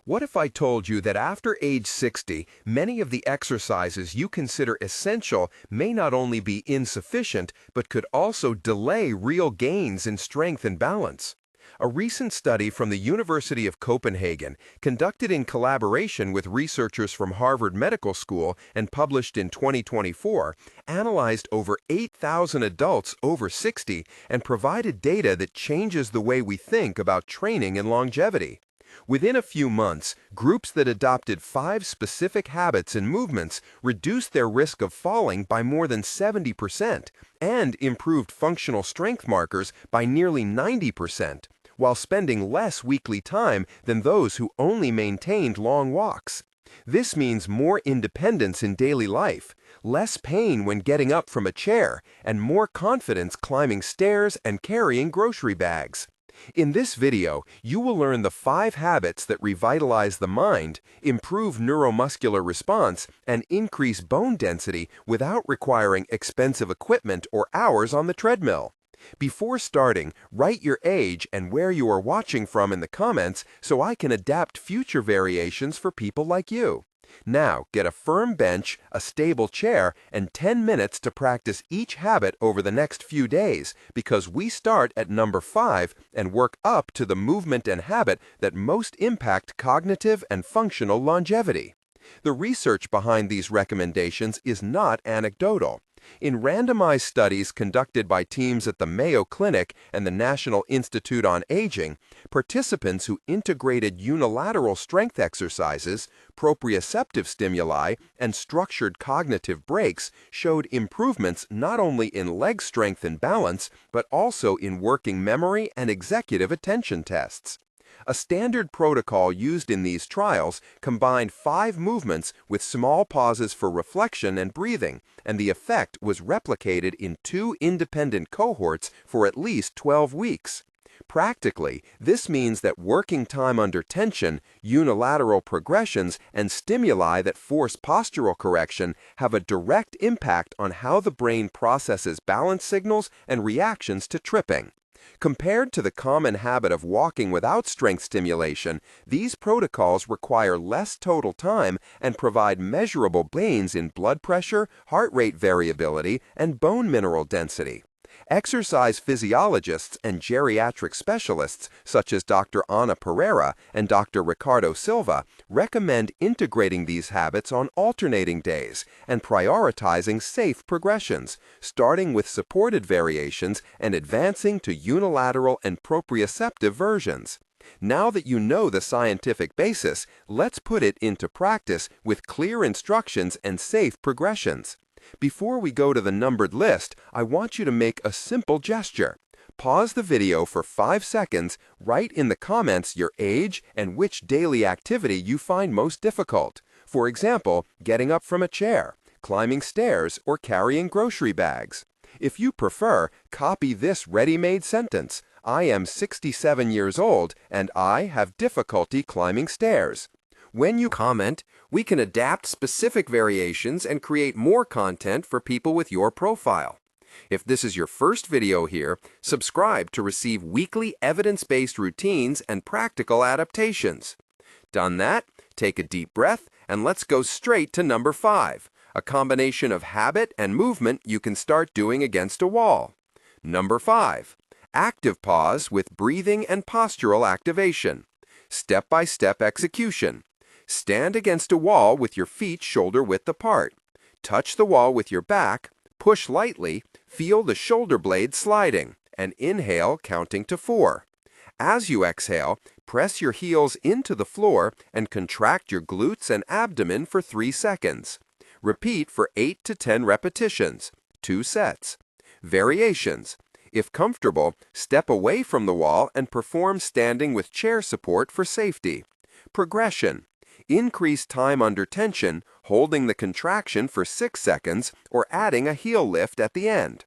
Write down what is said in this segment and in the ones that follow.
What if I told you that after age 60, many of the exercises you consider essential may not only be insufficient, but could also delay real gains in strength and balance? A recent study from the University of Copenhagen, conducted in collaboration with researchers from Harvard Medical School and published in 2024, analyzed over 8,000 adults over 60 and provided data that changes the way we think about training and longevity. Within a few months, groups that adopted 5 specific habits and movements reduced their risk of falling by more than 70% and improved functional strength markers by nearly 90%, while spending less weekly time than those who only maintained long walks. This means more independence in daily life, less pain when getting up from a chair, and more confidence climbing stairs and carrying grocery bags. In this video, you will learn the 5 habits that revitalize the mind, improve neuromuscular response, and increase bone density without requiring expensive equipment or hours on the treadmill. Before starting, write your age and where you are watching from in the comments so I can adapt future variations for people like you. Now, get a firm bench, a stable chair, and 10 minutes to practice each habit over the next few days, because we start at number 5 and work up to the movement and habit that most impact cognitive and functional longevity. The research behind these recommendations is not anecdotal. In randomized studies conducted by teams at the Mayo Clinic and the National Institute on Aging, participants who integrated unilateral strength exercises, proprioceptive stimuli, and structured cognitive breaks showed improvements not only in leg strength and balance, but also in working memory and executive attention tests. A standard protocol used in these trials combined 5 movements with small pauses for reflection and breathing, and the effect was replicated in 2 independent cohorts for at least 12 weeks. Practically, this means that working time under tension, unilateral progressions, and stimuli that force postural correction have a direct impact on how the brain processes balance signals and reactions to tripping. Compared to the common habit of walking without strength stimulation, these protocols require less total time and provide measurable gains in blood pressure, heart rate variability, and bone mineral density. Exercise physiologists and geriatric specialists, such as Dr. Ana Pereira and Dr. Ricardo Silva, recommend integrating these habits on alternating days and prioritizing safe progressions, starting with supported variations and advancing to unilateral and proprioceptive versions. Now that you know the scientific basis, let's put it into practice with clear instructions and safe progressions. Before we go to the numbered list, I want you to make a simple gesture. Pause the video for 5 seconds, write in the comments your age and which daily activity you find most difficult. For example, getting up from a chair, climbing stairs, or carrying grocery bags. If you prefer, copy this ready-made sentence. I am 67 years old and I have difficulty climbing stairs. When you comment, we can adapt specific variations and create more content for people with your profile. If this is your first video here, subscribe to receive weekly evidence-based routines and practical adaptations. Done that? Take a deep breath and let's go straight to number 5, a combination of habit and movement you can start doing against a wall. Number 5, active pause with breathing and postural activation. Step-by-step execution. Stand against a wall with your feet shoulder-width apart. Touch the wall with your back, push lightly, feel the shoulder blades sliding, and inhale counting to 4. As you exhale, press your heels into the floor and contract your glutes and abdomen for 3 seconds. Repeat for 8 to 10 repetitions, 2 sets. Variations. If comfortable, step away from the wall and perform standing with chair support for safety. Progression. Increase time under tension, holding the contraction for 6 seconds or adding a heel lift at the end.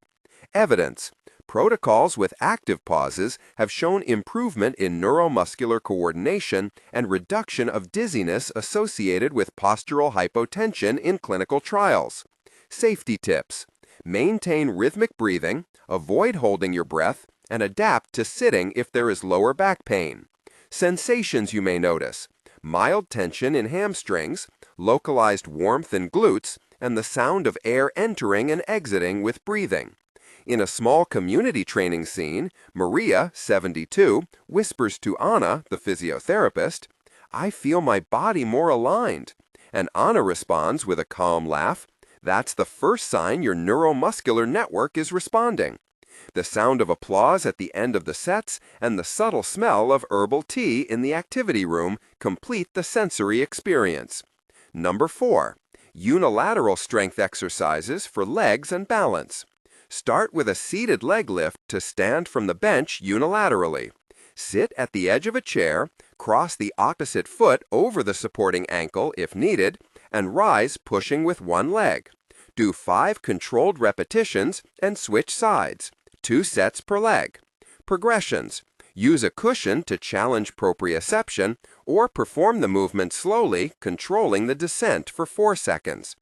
Evidence. Protocols with active pauses have shown improvement in neuromuscular coordination and reduction of dizziness associated with postural hypotension in clinical trials. Safety tips. Maintain rhythmic breathing, avoid holding your breath, and adapt to sitting if there is lower back pain. Sensations you may notice. mild tension in hamstrings, localized warmth in glutes, and the sound of air entering and exiting with breathing. In a small community training scene, Maria, 72, whispers to Anna, the physiotherapist, "I feel my body more aligned." And Anna responds with a calm laugh, "That's the first sign your neuromuscular network is responding." The sound of applause at the end of the sets and the subtle smell of herbal tea in the activity room complete the sensory experience. Number 4. Unilateral strength exercises for legs and balance. Start with a seated leg lift to stand from the bench unilaterally. Sit at the edge of a chair, cross the opposite foot over the supporting ankle if needed, and rise pushing with one leg. Do 5 controlled repetitions and switch sides. 2 sets per leg. Progressions. Use a cushion to challenge proprioception or perform the movement slowly, controlling the descent for 4 seconds.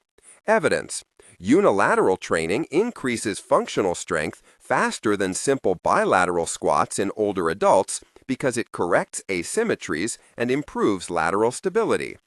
Evidence. Unilateral training increases functional strength faster than simple bilateral squats in older adults because it corrects asymmetries and improves lateral stability.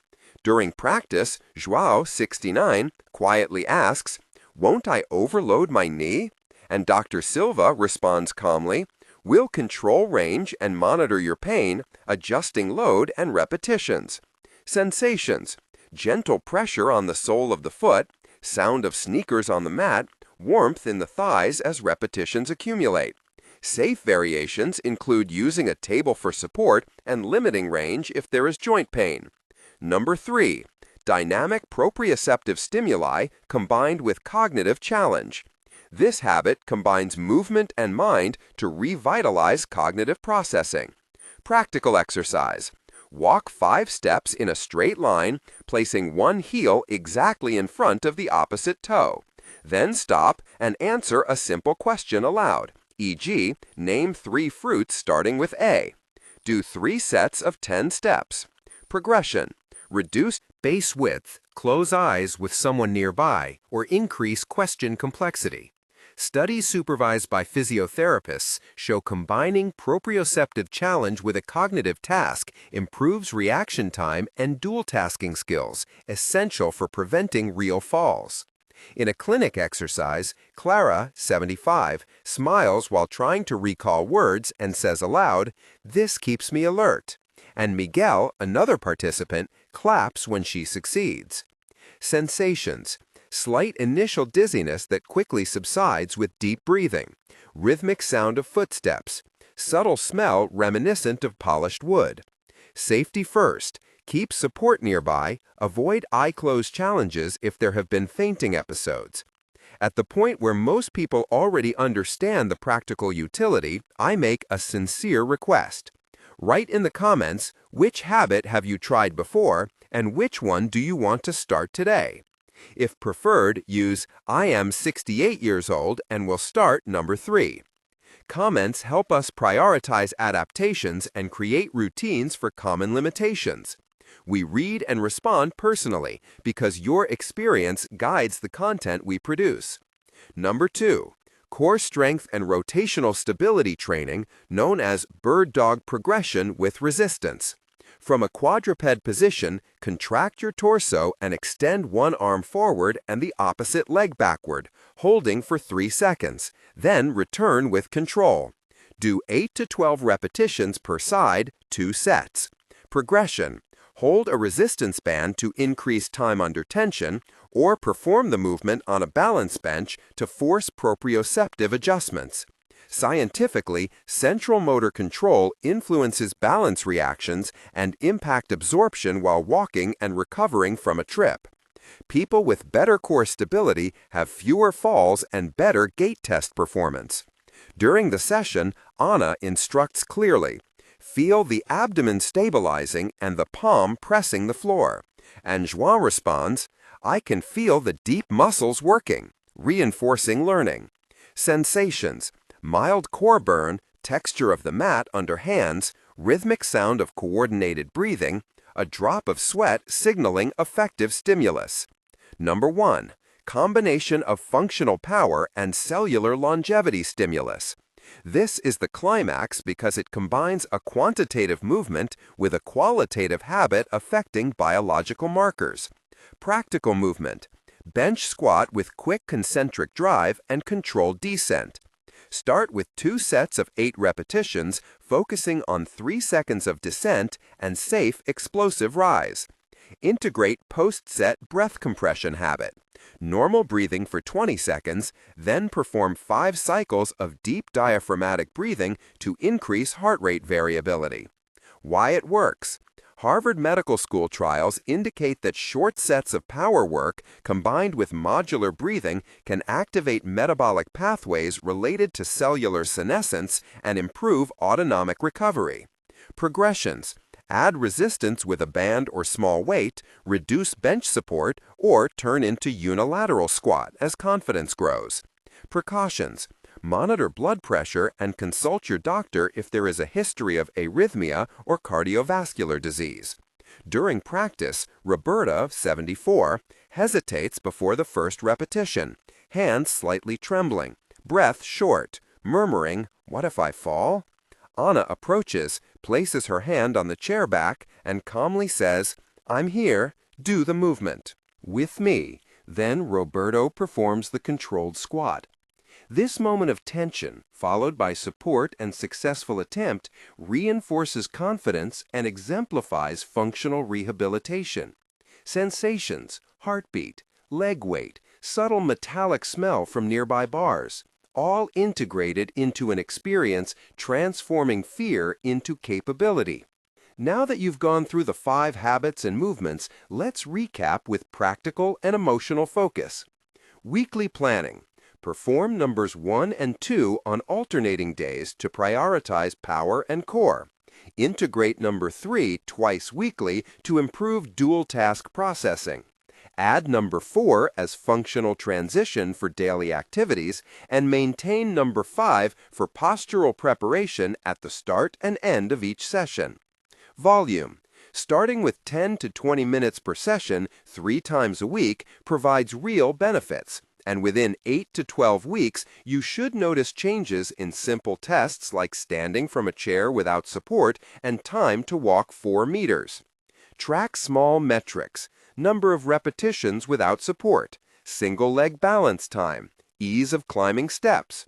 During practice, João, 69, quietly asks, "Won't I overload my knee?" And Dr. Silva responds calmly, "We'll control range and monitor your pain, adjusting load and repetitions." Sensations. Gentle pressure on the sole of the foot, sound of sneakers on the mat, warmth in the thighs as repetitions accumulate. Safe variations include using a table for support and limiting range if there is joint pain. Number 3. Dynamic proprioceptive stimuli combined with cognitive challenge. This habit combines movement and mind to revitalize cognitive processing. Practical exercise. Walk 5 steps in a straight line, placing one heel exactly in front of the opposite toe. Then stop and answer a simple question aloud, e.g., name 3 fruits starting with A. Do 3 sets of 10 steps. Progression. Reduce base width, close eyes with someone nearby, or increase question complexity. Studies supervised by physiotherapists show combining proprioceptive challenge with a cognitive task improves reaction time and dual tasking skills, essential for preventing real falls. In a clinic exercise, Clara, 75, smiles while trying to recall words and says aloud, "This keeps me alert." And Miguel, another participant, claps when she succeeds. Sensations. Slight initial dizziness that quickly subsides with deep breathing. Rhythmic sound of footsteps. Subtle smell reminiscent of polished wood. Safety first. Keep support nearby. Avoid eye-closed challenges if there have been fainting episodes. At the point where most people already understand the practical utility, I make a sincere request. Write in the comments which habit have you tried before and which one do you want to start today. If preferred, use "I am 68 years old and will start number 3. Comments help us prioritize adaptations and create routines for common limitations. We read and respond personally because your experience guides the content we produce. Number 2. Core strength and rotational stability training known as bird dog progression with resistance. From a quadruped position, contract your torso and extend one arm forward and the opposite leg backward, holding for 3 seconds. Then return with control. Do 8 to 12 repetitions per side, 2 sets. Progression. Hold a resistance band to increase time under tension, or perform the movement on a balance bench to force proprioceptive adjustments. Scientifically, central motor control influences balance reactions and impact absorption while walking and recovering from a trip. People with better core stability have fewer falls and better gait test performance. During the session, Anna instructs clearly. Feel the abdomen stabilizing and the palm pressing the floor. And João responds, "I can feel the deep muscles working," reinforcing learning. Sensations. Mild core burn, texture of the mat under hands, rhythmic sound of coordinated breathing, a drop of sweat signaling effective stimulus. Number 1. Combination of functional power and cellular longevity stimulus. This is the climax because it combines a quantitative movement with a qualitative habit affecting biological markers. Practical movement. Bench squat with quick concentric drive and controlled descent. Start with 2 sets of 8 repetitions, focusing on 3 seconds of descent and safe explosive rise. Integrate post-set breath compression habit. Normal breathing for 20 seconds, then perform 5 cycles of deep diaphragmatic breathing to increase heart rate variability. Why it works. Harvard Medical School trials indicate that short sets of power work combined with modular breathing can activate metabolic pathways related to cellular senescence and improve autonomic recovery. Progressions. Add resistance with a band or small weight, reduce bench support, or turn into unilateral squat as confidence grows. Precautions. Monitor blood pressure and consult your doctor if there is a history of arrhythmia or cardiovascular disease. During practice, Roberta, 74, hesitates before the first repetition, hands slightly trembling, breath short, murmuring, "What if I fall?" Anna approaches, places her hand on the chair back, and calmly says, "I'm here, do the movement." With me. Then Roberto performs the controlled squat. This moment of tension, followed by support and successful attempt, reinforces confidence and exemplifies functional rehabilitation. Sensations, heartbeat, leg weight, subtle metallic smell from nearby bars, all integrated into an experience transforming fear into capability. Now that you've gone through the 5 habits and movements, let's recap with practical and emotional focus. Weekly planning. Perform numbers 1 and 2 on alternating days to prioritize power and core. Integrate number 3 twice weekly to improve dual task processing. Add number 4 as functional transition for daily activities, and maintain number 5 for postural preparation at the start and end of each session. Volume. Starting with 10 to 20 minutes per session 3 times a week provides real benefits, and within 8 to 12 weeks, you should notice changes in simple tests like standing from a chair without support and time to walk 4 meters. Track small metrics, number of repetitions without support, single leg balance time, ease of climbing steps.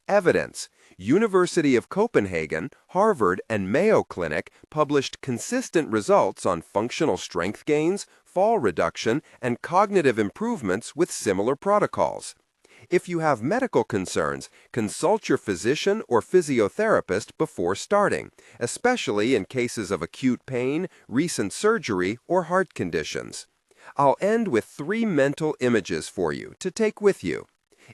Evidence. University of Copenhagen, Harvard, and Mayo Clinic published consistent results on functional strength gains, fall reduction, and cognitive improvements with similar protocols. If you have medical concerns, consult your physician or physiotherapist before starting, especially in cases of acute pain, recent surgery, or heart conditions. I'll end with 3 mental images for you to take with you.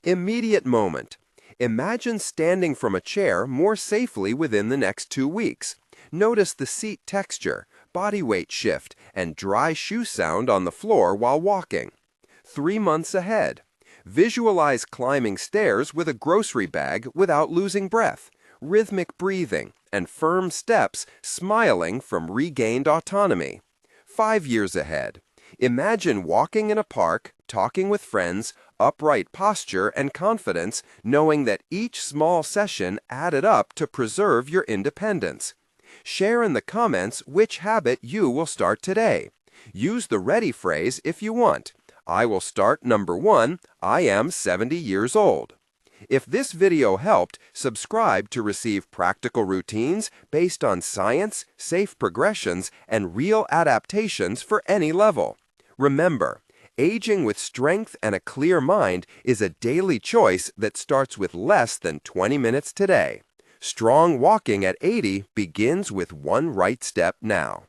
Immediate moment. Imagine standing from a chair more safely within the next 2 weeks. Notice the seat texture, body weight shift, and dry shoe sound on the floor while walking. 3 months ahead. Visualize climbing stairs with a grocery bag without losing breath, rhythmic breathing, and firm steps, smiling from regained autonomy. 5 years ahead. Imagine walking in a park, talking with friends, upright posture and confidence, knowing that each small session added up to preserve your independence. Share in the comments which habit you will start today. Use the ready phrase if you want. I will start number 1, I am 70 years old. If this video helped, subscribe to receive practical routines based on science, safe progressions, and real adaptations for any level. Remember, aging with strength and a clear mind is a daily choice that starts with less than 20 minutes today. Strong walking at 80 begins with 1 right step now.